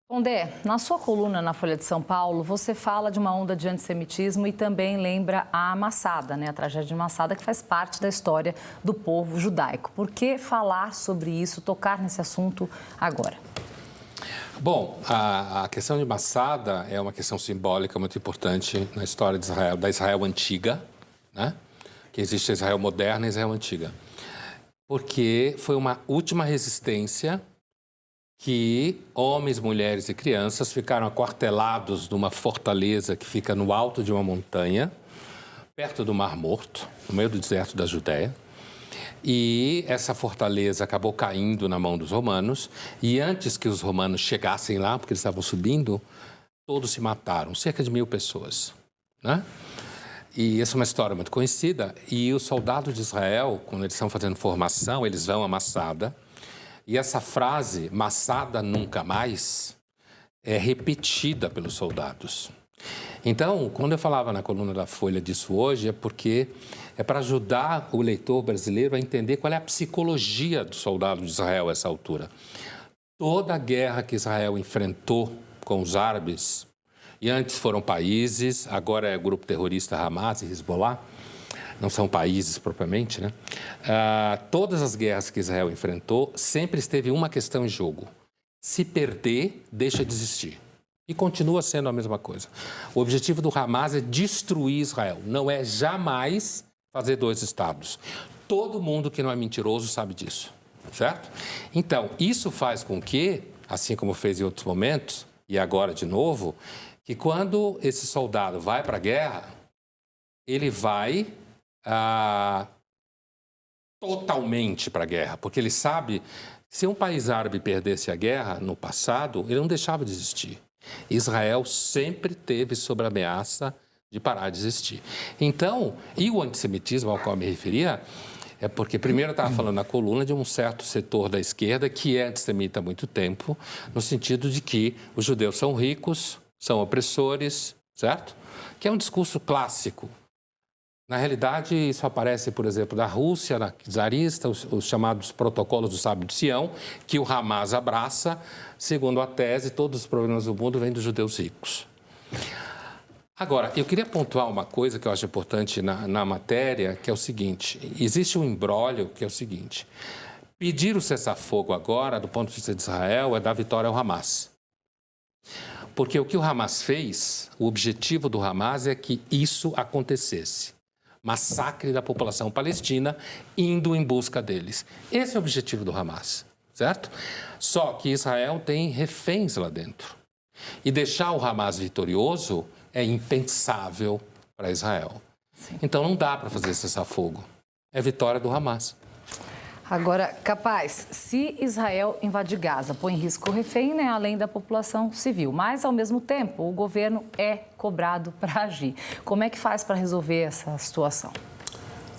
Pondé, na sua coluna na Folha de São Paulo, você fala de uma onda de antissemitismo e também lembra a Massada, a tragédia de Massada, que faz parte da história do povo judaico. Por que falar sobre isso, tocar nesse assunto agora? Bom, a questão de Massada é uma questão simbólica muito importante na história de Israel, da Israel antiga, né? Que existe a Israel moderna e a Israel antiga. Porque foi uma última resistência que homens, mulheres e crianças ficaram aquartelados numa fortaleza que fica no alto de uma montanha, perto do Mar Morto, no meio do deserto da Judéia. E essa fortaleza acabou caindo na mão dos romanos. E antes que os romanos chegassem lá, porque eles estavam subindo, todos se mataram, cerca de 1000 pessoas, né? E essa é uma história muito conhecida. E os soldados de Israel, quando eles estão fazendo formação, eles vão a Massada. E essa frase, Massada nunca mais, é repetida pelos soldados. Então, quando eu falava na coluna da Folha disso hoje, é porque é para ajudar o leitor brasileiro a entender qual é a psicologia do soldado de Israel a essa altura. Toda a guerra que Israel enfrentou com os árabes, e antes foram países, agora é o grupo terrorista Hamas e Hezbollah, não são países propriamente, né? Todas as guerras que Israel enfrentou, sempre esteve uma questão em jogo. Se perder, deixa de existir. E continua sendo a mesma coisa. O objetivo do Hamas é destruir Israel, não é jamais fazer 2 estados. Todo mundo que não é mentiroso sabe disso, certo? Então, isso faz com que, assim como fez em outros momentos, e agora de novo, que quando esse soldado vai para a guerra, ele vai totalmente para a guerra, porque ele sabe que se um país árabe perdesse a guerra no passado, ele não deixava de existir. Israel sempre teve sob ameaça de parar de existir. Então, e o antissemitismo ao qual eu me referia, é porque primeiro eu estava falando na coluna de um certo setor da esquerda que é antissemita há muito tempo, no sentido de que os judeus são ricos, são opressores, certo? Que é um discurso clássico. Na realidade, isso aparece, por exemplo, da Rússia, na czarista, os chamados protocolos do Sábio de Sião, que o Hamas abraça. Segundo a tese, todos os problemas do mundo vêm dos judeus ricos. Agora, eu queria pontuar uma coisa que eu acho importante na matéria, que é o seguinte. Existe um imbróglio que é o seguinte. Pedir o cessar-fogo agora, do ponto de vista de Israel, é dar vitória ao Hamas. Porque o que o Hamas fez, o objetivo do Hamas é que isso acontecesse. Massacre da população palestina, indo em busca deles. Esse é o objetivo do Hamas, certo? Só que Israel tem reféns lá dentro. E deixar o Hamas vitorioso é impensável para Israel. Então não dá para fazer cessar-fogo. É vitória do Hamas. Agora, capaz, se Israel invadir Gaza, põe em risco o refém, além da população civil. Mas, ao mesmo tempo, o governo é cobrado para agir. Como é que faz para resolver essa situação?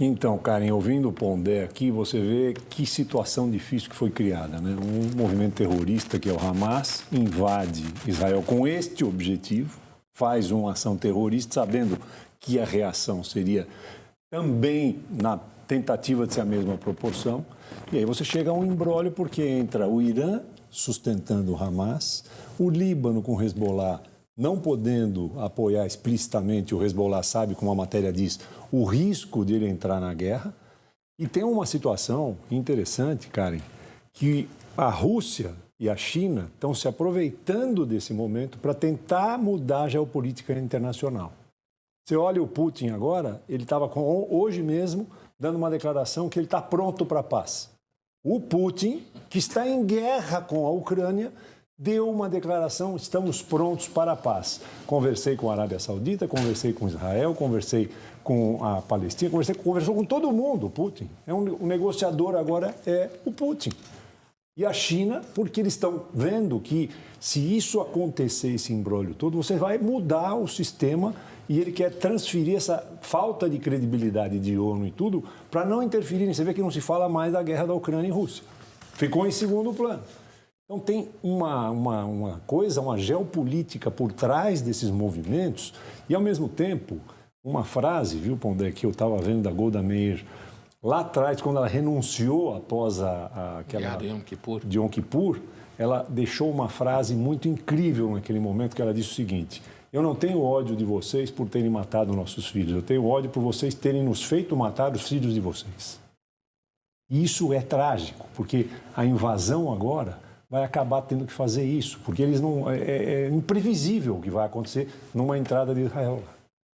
Então, Karen, ouvindo o Pondé aqui, você vê que situação difícil que foi criada, né? Um movimento terrorista, que é o Hamas, invade Israel com este objetivo, faz uma ação terrorista, sabendo que a reação seria também na tentativa de ser a mesma proporção. E aí você chega a um imbróglio porque entra o Irã sustentando o Hamas, o Líbano com o Hezbollah não podendo apoiar explicitamente, o Hezbollah sabe, como a matéria diz, o risco de ele entrar na guerra. E tem uma situação interessante, Karen, que a Rússia e a China estão se aproveitando desse momento para tentar mudar a geopolítica internacional. Você olha o Putin agora, ele estava hoje mesmo dando uma declaração que ele está pronto para a paz. O Putin, que está em guerra com a Ucrânia, deu uma declaração, estamos prontos para a paz. Conversei com a Arábia Saudita, conversei com Israel, conversei com a Palestina, conversou com todo mundo, o Putin. O negociador agora é o Putin. E a China, porque eles estão vendo que se isso acontecer, esse imbróglio todo, você vai mudar o sistema e ele quer transferir essa falta de credibilidade de ONU e tudo para não interferir. Você vê que não se fala mais da guerra da Ucrânia e Rússia. Ficou em segundo plano. Então tem uma coisa, uma geopolítica por trás desses movimentos e, ao mesmo tempo, uma frase, viu, Pondé, que eu estava vendo da Golda Meir lá atrás, quando ela renunciou após aquela de Yom Kippur. de Yom Kippur, ela deixou uma frase muito incrível naquele momento, que ela disse o seguinte: eu não tenho ódio de vocês por terem matado nossos filhos, eu tenho ódio por vocês terem nos feito matar os filhos de vocês. E isso é trágico, porque a invasão agora vai acabar tendo que fazer isso, porque eles não, é imprevisível o que vai acontecer numa entrada de Israel.